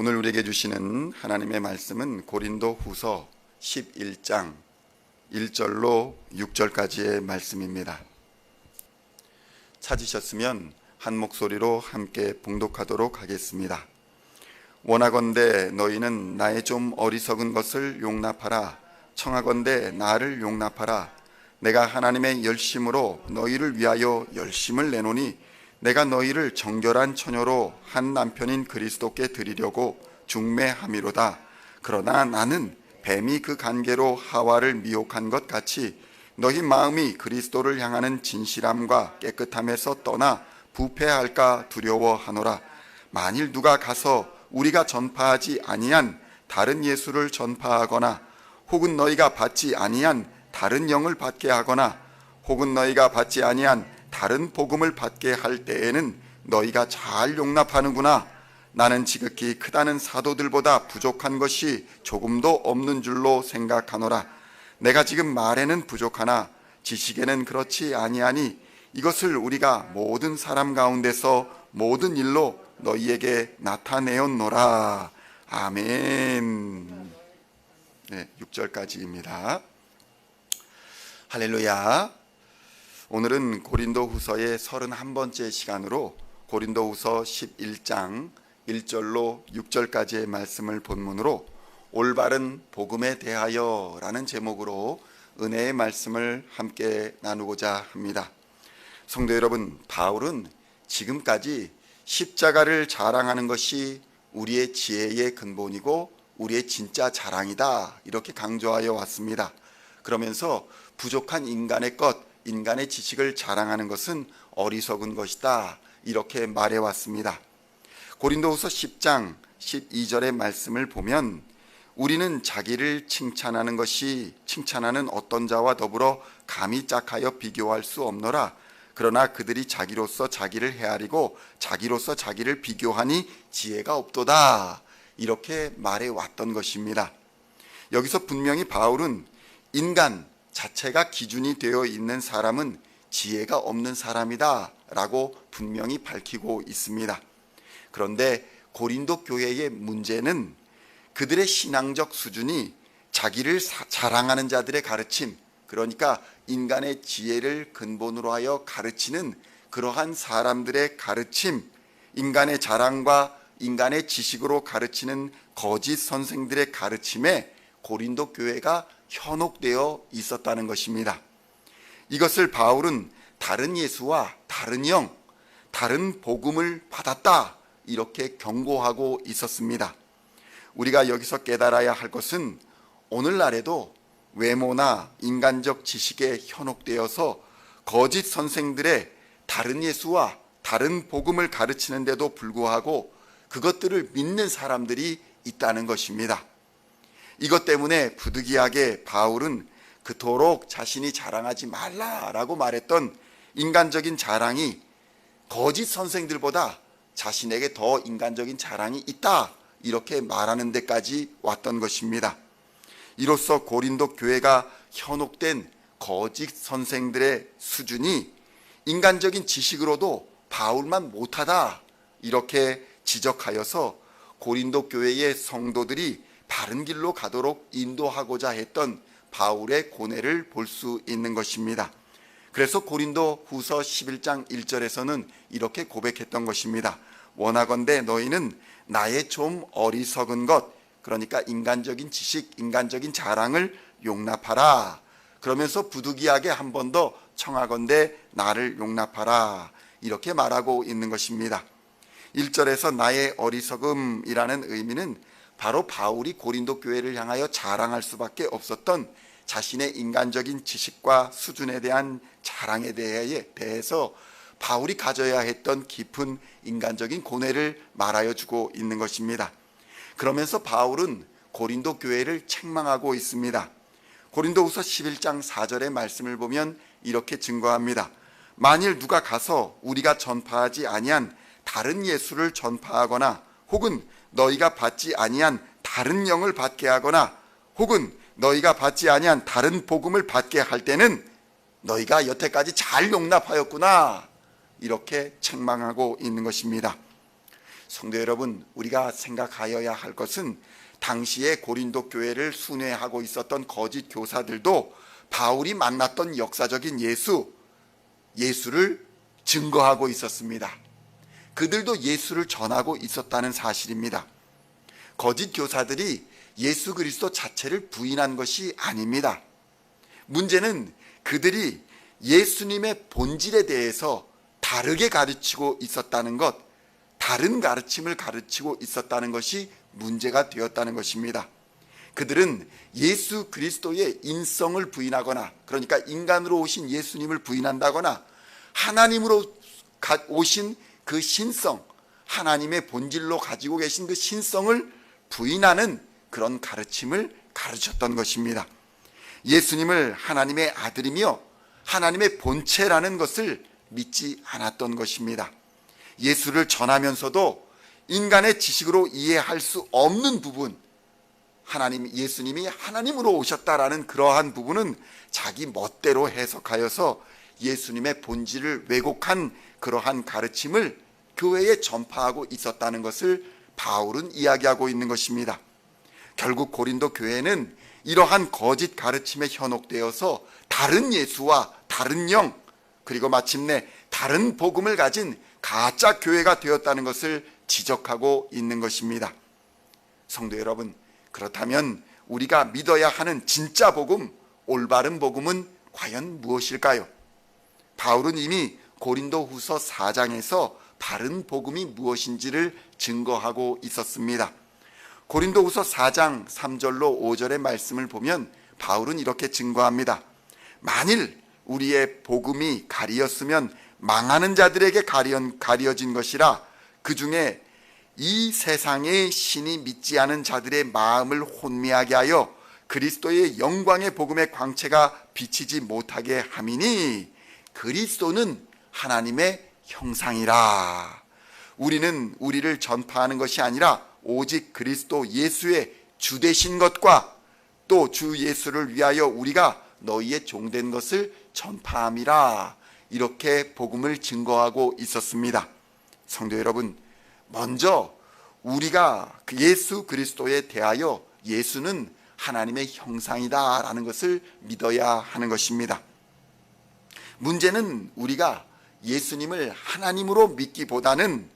오늘 우리에게 주시는 하나님의 말씀은 고린도 후서 11장 1절로 6절까지의 말씀입니다. 찾으셨으면 한 목소리로 함께 봉독하도록 하겠습니다. 원하건대 너희는 나의 좀 어리석은 것을 용납하라. 청하건대 나를 용납하라. 내가 하나님의 열심으로 너희를 위하여 열심을 내노니 내가 너희를 정결한 처녀로 한 남편인 그리스도께 드리려고 중매함이로다. 그러나 나는 뱀이 그 간계로 하와를 미혹한 것 같이 너희 마음이 그리스도를 향하는 진실함과 깨끗함에서 떠나 부패할까 두려워하노라. 만일 누가 가서 우리가 전파하지 아니한 다른 예수를 전파하거나 혹은 너희가 받지 아니한 다른 영을 받게 하거나 혹은 너희가 받지 아니한 다른 복음을 받게 할 때에는 너희가 잘 용납하는구나. 나는 지극히 크다는 사도들보다 부족한 것이 조금도 없는 줄로 생각하노라. 내가 지금 말에는 부족하나 지식에는 그렇지 아니하니 이것을 우리가 모든 사람 가운데서 모든 일로 너희에게 나타내었노라. 아멘. 네, 6절까지입니다. 할렐루야. 오늘은 고린도후서의 31번째 시간으로 고린도후서 11장 1절로 6절까지의 말씀을 본문으로 올바른 복음에 대하여 라는 제목으로 은혜의 말씀을 함께 나누고자 합니다. 성도 여러분, 바울은 지금까지 십자가를 자랑하는 것이 우리의 지혜의 근본이고 우리의 진짜 자랑이다 이렇게 강조하여 왔습니다. 그러면서 부족한 인간의 것, 인간의 지식을 자랑하는 것은 어리석은 것이다 이렇게 말해왔습니다. 고린도후서 10장 12절의 말씀을 보면 우리는 자기를 칭찬하는 것이 칭찬하는 어떤 자와 더불어 감히 짝하여 비교할 수 없노라. 그러나 그들이 자기로서 자기를 헤아리고 자기로서 자기를 비교하니 지혜가 없도다 이렇게 말해왔던 것입니다. 여기서 분명히 바울은 인간 자체가 기준이 되어 있는 사람은 지혜가 없는 사람이다 라고 분명히 밝히고 있습니다. 그런데 고린도 교회의 문제는 그들의 신앙적 수준이 자기를 자랑하는 자들의 가르침, 그러니까 인간의 지혜를 근본으로 하여 가르치는 그러한 사람들의 가르침, 인간의 자랑과 인간의 지식으로 가르치는 거짓 선생들의 가르침에 고린도 교회가 현혹되어 있었다는 것입니다. 이것을 바울은 다른 예수와 다른 영, 다른 복음을 받았다 이렇게 경고하고 있었습니다. 우리가 여기서 깨달아야 할 것은 오늘날에도 외모나 인간적 지식에 현혹되어서 거짓 선생들의 다른 예수와 다른 복음을 가르치는데도 불구하고 그것들을 믿는 사람들이 있다는 것입니다. 이것 때문에 부득이하게 바울은 그토록 자신이 자랑하지 말라라고 말했던 인간적인 자랑이 거짓 선생들보다 자신에게 더 인간적인 자랑이 있다 이렇게 말하는 데까지 왔던 것입니다. 이로써 고린도 교회가 현혹된 거짓 선생들의 수준이 인간적인 지식으로도 바울만 못하다 이렇게 지적하여서 고린도 교회의 성도들이 바른 길로 가도록 인도하고자 했던 바울의 고뇌를 볼 수 있는 것입니다. 그래서 고린도 후서 11장 1절에서는 이렇게 고백했던 것입니다. 원하건대 너희는 나의 좀 어리석은 것, 그러니까 인간적인 지식, 인간적인 자랑을 용납하라. 그러면서 부득이하게 한 번 더 청하건대 나를 용납하라 이렇게 말하고 있는 것입니다. 1절에서 나의 어리석음이라는 의미는 바로 바울이 고린도 교회를 향하여 자랑할 수밖에 없었던 자신의 인간적인 지식과 수준에 대한 자랑에 대해서 바울이 가져야 했던 깊은 인간적인 고뇌를 말하여 주고 있는 것입니다. 그러면서 바울은 고린도 교회를 책망하고 있습니다. 고린도후서 11장 4절의 말씀을 보면 이렇게 증거합니다. 만일 누가 가서 우리가 전파하지 아니한 다른 예수를 전파하거나 혹은 너희가 받지 아니한 다른 영을 받게 하거나 혹은 너희가 받지 아니한 다른 복음을 받게 할 때는 너희가 여태까지 잘 용납하였구나 이렇게 책망하고 있는 것입니다. 성도 여러분, 우리가 생각하여야 할 것은 당시에 고린도 교회를 순회하고 있었던 거짓 교사들도 바울이 만났던 역사적인 예수를 증거하고 있었습니다. 그들도 예수를 전하고 있었다는 사실입니다. 거짓 교사들이 예수 그리스도 자체를 부인한 것이 아닙니다. 문제는 그들이 예수님의 본질에 대해서 다르게 가르치고 있었다는 것, 다른 가르침을 가르치고 있었다는 것이 문제가 되었다는 것입니다. 그들은 예수 그리스도의 인성을 부인하거나, 그러니까 인간으로 오신 예수님을 부인한다거나, 하나님으로 오신 그 신성, 하나님의 본질로 가지고 계신 그 신성을 부인하는 그런 가르침을 가르쳤던 것입니다. 예수님을 하나님의 아들이며 하나님의 본체라는 것을 믿지 않았던 것입니다. 예수를 전하면서도 인간의 지식으로 이해할 수 없는 부분, 예수님이 하나님으로 오셨다라는 그러한 부분은 자기 멋대로 해석하여서 예수님의 본질을 왜곡한 그러한 가르침을 교회에 전파하고 있었다는 것을 바울은 이야기하고 있는 것입니다. 결국 고린도 교회는 이러한 거짓 가르침에 현혹되어서 다른 예수와 다른 영, 그리고 마침내 다른 복음을 가진 가짜 교회가 되었다는 것을 지적하고 있는 것입니다. 성도 여러분, 그렇다면 우리가 믿어야 하는 진짜 복음, 올바른 복음은 과연 무엇일까요? 바울은 이미 고린도후서 4장에서 바른 복음이 무엇인지를 증거하고 있었습니다. 고린도후서 4장 3절로 5절의 말씀을 보면 바울은 이렇게 증거합니다. 만일 우리의 복음이 가리었으면 망하는 자들에게 가려진 것이라, 그 중에 이 세상의 신이 믿지 않은 자들의 마음을 혼미하게 하여 그리스도의 영광의 복음의 광채가 비치지 못하게 함이니, 그리스도는 하나님의 형상이라. 우리는 우리를 전파하는 것이 아니라 오직 그리스도 예수의 주 되신 것과 또 주 예수를 위하여 우리가 너희의 종된 것을 전파함이라. 이렇게 복음을 증거하고 있었습니다. 성도 여러분, 먼저 우리가 예수 그리스도에 대하여 예수는 하나님의 형상이다 라는 것을 믿어야 하는 것입니다. 문제는 우리가 예수님을 하나님으로 믿기보다는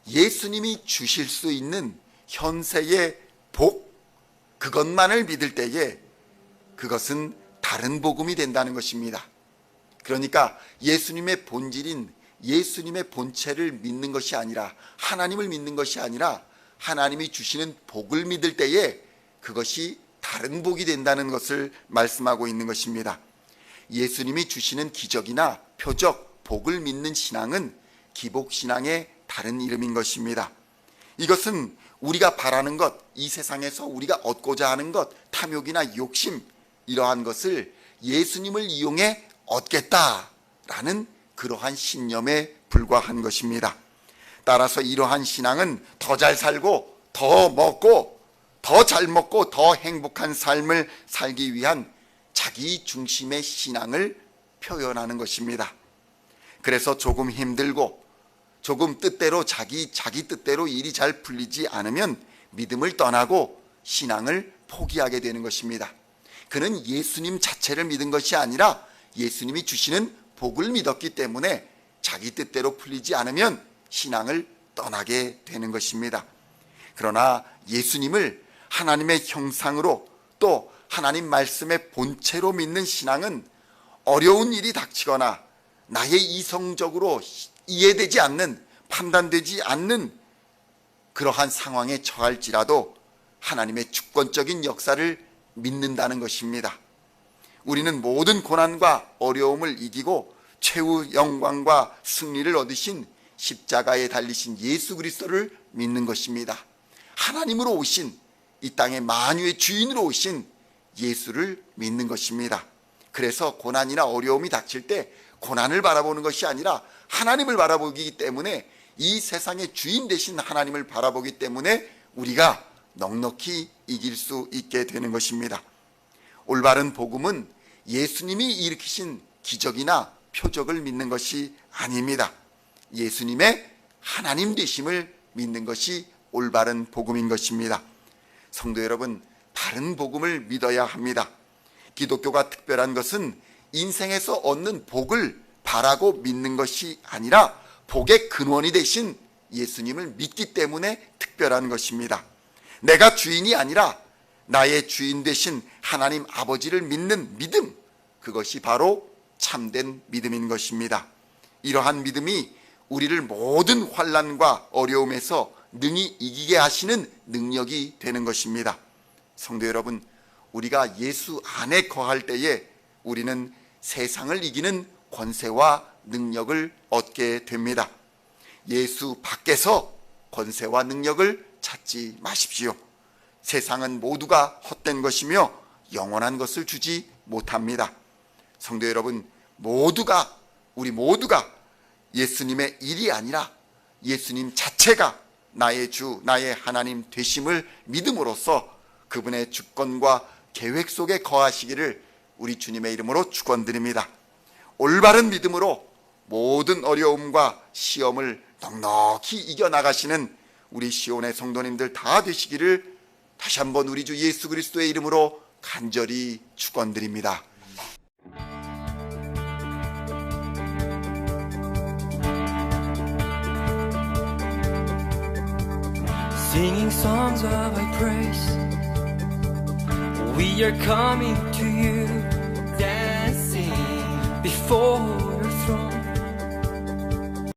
예수님이 주실 수 있는 현세의 복, 그것만을 믿을 때에 그것은 다른 복음이 된다는 것입니다. 그러니까 예수님의 본질인 예수님의 본체를 믿는 것이 아니라, 하나님을 믿는 것이 아니라 하나님이 주시는 복을 믿을 때에 그것이 다른 복이 된다는 것을 말씀하고 있는 것입니다. 예수님이 주시는 기적이나 표적, 복을 믿는 신앙은 기복신앙의 다른 이름인 것입니다. 이것은 우리가 바라는 것, 이 세상에서 우리가 얻고자 하는 것, 탐욕이나 욕심, 이러한 것을 예수님을 이용해 얻겠다라는 그러한 신념에 불과한 것입니다. 따라서 이러한 신앙은 더 잘 살고 더 먹고 더 잘 먹고 더 행복한 삶을 살기 위한 자기 중심의 신앙을 표현하는 것입니다. 그래서 조금 힘들고 조금 뜻대로 자기 뜻대로 일이 잘 풀리지 않으면 믿음을 떠나고 신앙을 포기하게 되는 것입니다. 그는 예수님 자체를 믿은 것이 아니라 예수님이 주시는 복을 믿었기 때문에 자기 뜻대로 풀리지 않으면 신앙을 떠나게 되는 것입니다. 그러나 예수님을 하나님의 형상으로 또 하나님 말씀의 본체로 믿는 신앙은 어려운 일이 닥치거나 나의 이성적으로 이해되지 않는, 판단되지 않는 그러한 상황에 처할지라도 하나님의 주권적인 역사를 믿는다는 것입니다. 우리는 모든 고난과 어려움을 이기고 최후 영광과 승리를 얻으신 십자가에 달리신 예수 그리스도를 믿는 것입니다. 하나님으로 오신, 이 땅의 만유의 주인으로 오신 예수를 믿는 것입니다. 그래서 고난이나 어려움이 닥칠 때 고난을 바라보는 것이 아니라 하나님을 바라보기 때문에, 이 세상의 주인 되신 하나님을 바라보기 때문에 우리가 넉넉히 이길 수 있게 되는 것입니다. 올바른 복음은 예수님이 일으키신 기적이나 표적을 믿는 것이 아닙니다. 예수님의 하나님 되심을 믿는 것이 올바른 복음인 것입니다. 성도 여러분, 바른 복음을 믿어야 합니다. 기독교가 특별한 것은 인생에서 얻는 복을 바라고 믿는 것이 아니라 복의 근원이 되신 예수님을 믿기 때문에 특별한 것입니다. 내가 주인이 아니라 나의 주인 되신 하나님 아버지를 믿는 믿음, 그것이 바로 참된 믿음인 것입니다. 이러한 믿음이 우리를 모든 환난과 어려움에서 능히 이기게 하시는 능력이 되는 것입니다. 성도 여러분, 우리가 예수 안에 거할 때에 우리는 세상을 이기는 권세와 능력을 얻게 됩니다. 예수 밖에서 권세와 능력을 찾지 마십시오. 세상은 모두가 헛된 것이며 영원한 것을 주지 못합니다. 성도 여러분, 우리 모두가 예수님의 일이 아니라 예수님 자체가 나의 주, 나의 하나님 되심을 믿음으로써 그분의 주권과 계획 속에 거하시기를 우리 주님의 이름으로 축원드립니다. 올바른 믿음으로 모든 어려움과 시험을 넉넉히 이겨나가시는 우리 시온의 성도님들 다 되시기를 다시 한번 우리 주 예수 그리스도의 이름으로 간절히 축원드립니다. Singing songs of thy praise, we are coming to you, dancing before